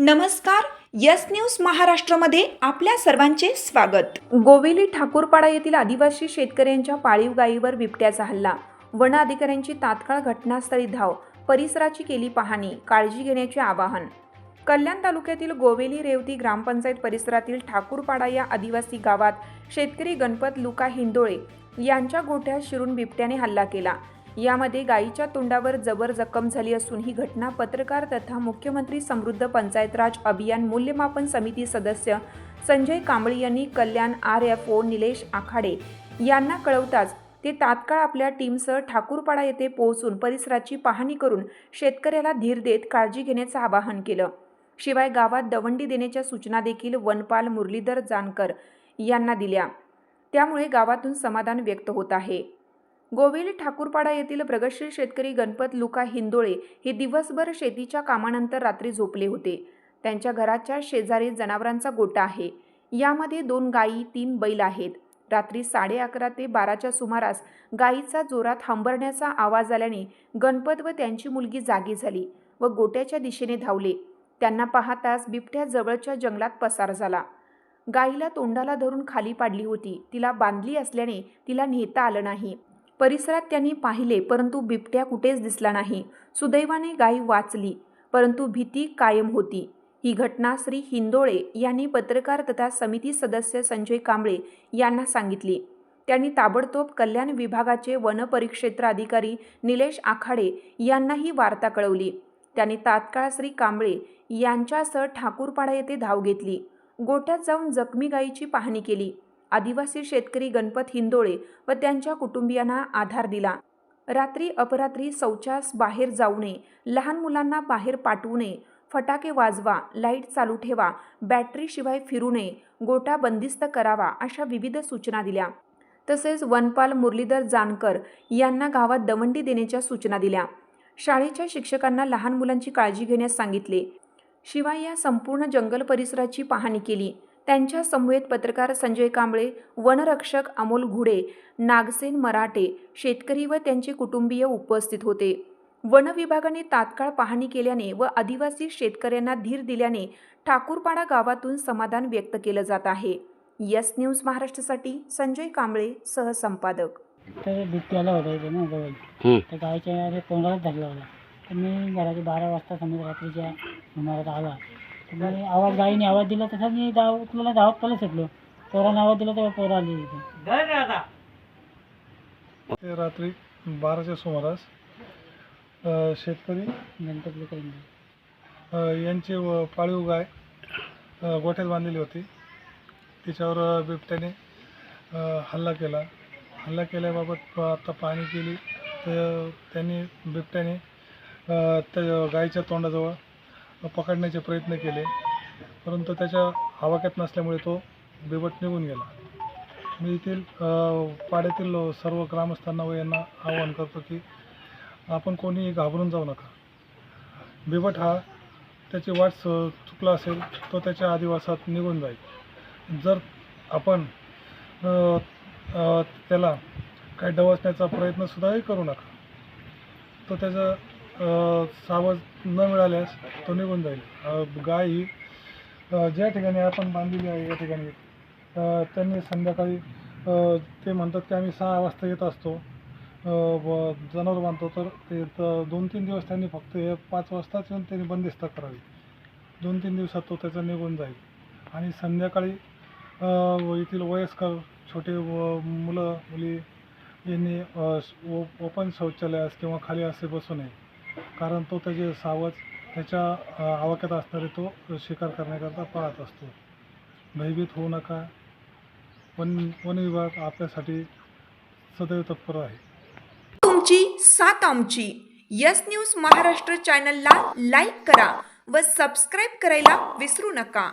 नमस्कार. Yes news महाराष्ट्रामध्ये आपल्या सर्वांचे स्वागत. गोवेली ठाकूरपाडा येथील आदिवासी शेतकऱ्यांच्या पाळीव गायीवर बिबट्याचा हल्ला. वन अधिकाऱ्यांची तात्काळ घटनास्थळी धाव, परिसराची केली पाहणी, काळजी घेण्याचे आवाहन. कल्याण तालुक्यातील गोवेली रेवती ग्रामपंचायत परिसरातील ठाकूरपाडा या आदिवासी गावात शेतकरी गणपत लुका हिंदोळे यांच्या गोठ्यात शिरून बिबट्याने हल्ला केला. यामध्ये गायीच्या तोंडावर जबर जखम झाली असून ही घटना पत्रकार तथा मुख्यमंत्री समृद्ध पंचायत राज अभियान मूल्यमापन समिती सदस्य संजय कांबळे यांनी कल्याण RFO निलेश आखाडे यांना कळवताच ते तात्काळ आपल्या टीमसह ठाकूरपाडा येथे पोहोचून परिसराची पाहणी करून शेतकऱ्याला धीर देत काळजी घेण्याचं आवाहन केलं. शिवाय गावात दवंडी देण्याच्या सूचना देखील वनपाल मुरलीधर जानकर यांना दिल्या. त्यामुळे गावातून समाधान व्यक्त होत आहे. गोवेली ठाकूरपाडा येथील प्रगतशील शेतकरी गणपत लुका हिंदोळे हे दिवसभर शेतीच्या कामानंतर रात्री झोपले होते. त्यांच्या घराच्या शेजारी जनावरांचा गोठा आहे. यामध्ये 2 गायी 3 बैल आहेत. रात्री 11:30 ते 12च्या सुमारास गायीचा जोरात हंबरण्याचा आवाज आल्याने गणपत व त्यांची मुलगी जागी झाली व गोठ्याच्या दिशेने धावले. त्यांना पाहताच बिबट्या जवळच्या जंगलात पसार झाला. गायीला तोंडाला धरून खाली पाडली होती. तिला बांधली असल्याने तिला नेता आलं नाही. परिसरात त्यांनी पाहिले परंतु बिबट्या कुठेच दिसला नाही. सुदैवाने गाय वाचली परंतु भीती कायम होती. ही घटना श्री हिंदोळे यांनी पत्रकार तथा समिती सदस्य संजय कांबळे यांना सांगितली. त्यांनी ताबडतोब कल्याण विभागाचे वन परिक्षेत्र अधिकारी निलेश आखाडे यांना ही वार्ता कळवली. त्यांनी तात्काळ श्री कांबळे यांच्यासह ठाकूरपाडा येथे धाव घेतली. गोठ्यात जाऊन जखमी गायीची पाहणी केली. आदिवासी शेतकरी गणपत हिंदोळे व त्यांच्या कुटुंबियांना आधार दिला. रात्री अपरात्री शौचास बाहेर जाऊ नये, लहान मुलांना बाहेर पाठवू नये, फटाके वाजवा, लाईट चालू ठेवा, बॅटरीशिवाय फिरू नये, गोठा बंदिस्त करावा अशा विविध सूचना दिल्या. तसेच वनपाल मुरलीधर जानकर यांना गावात दवंडी देण्याच्या सूचना दिल्या. शाळेच्या शिक्षकांना लहान मुलांची काळजी घेण्यास सांगितले. शिवाय या संपूर्ण जंगल परिसराची पाहणी केली. त्यांच्या समवेत पत्रकार संजय कांबळे, वनरक्षक अमोल घुडे, नागसेन मराठे, शेतकरी व त्यांचे कुटुंबीय उपस्थित होते. वन विभागाने तात्काळ पाहणी केल्याने व आदिवासी शेतकऱ्यांना धीर दिल्याने ठाकूरपाडा गावातून समाधान व्यक्त केलं जात आहे. यस न्यूज महाराष्ट्रासाठी संजय कांबळे, सहसंपादक. तर बिबट्याला होतं ना जवळ, तर गायच्या तोंडालाच धरला होता. तर मी घराच्या 12 वाजता समजा रात्रीच्या सुमारास आला. तर मी गायीने आवाज दिला तसा मी धावत पळत सुटलो. पोराने आवाज दिला तेव्हा पोरं आली तिथे. ते रात्री 12च्या सुमारास शेतकरी गणपती काही यांची पाळीव गाय गोठ्यात बांधलेली होती. तिच्यावर बिबट्याने हल्ला केल्याबाबत आता पाहणी केली तर बिबट्याने त्या गायीच्या तोंडाजवळ पकडण्याचे प्रयत्न केले, परंतु त्याच्या आवाक्यात नसल्यामुळे तो बिबट निघून गेला. मी येथील पाड्यातील सर्व ग्रामस्थांना व यांना आवाहन करतो की आपण कोणीही घाबरून जाऊ नका. बिबट हा त्याची वाट चुकला असेल तो त्याच्या आदिवासात निघून जाईल. जर आपण त्याला काही डवचण्याचा प्रयत्नसुद्धाही करू नका. तो त्याचा सावध न मिळाल्यास तो निघून जाईल. गाय ही ज्या ठिकाणी आपण बांधलेली आहे या ठिकाणी त्यांनी संध्याकाळी ते म्हणतात की आम्ही 6 वाजता येत असतो जनावर बांधतो, तर ते 2-3 दिवस त्यांनी फक्त 5 वाजताच येऊन त्यांनी बंदिस्त करावी. 2-3 दिवसात तो त्याचा निघून जाईल. आणि संध्याकाळी येथील वयस्कर छोटे मुलं मुली यांनी ओपन शौचालयास किंवा खाली असे बसू नये, कारण तो त्याचे सावज त्याच्या आवाक्यात असणारे तो शिकार करण्याकरता पाहत असतो. भयभीत होऊ नका. वन विभाग आपल्यासाठी सदैव तत्पर आहे. तुमची साथ आमची. यस न्यूज महाराष्ट्र चॅनलला लाईक करा व सबस्क्राईब करायला विसरू नका.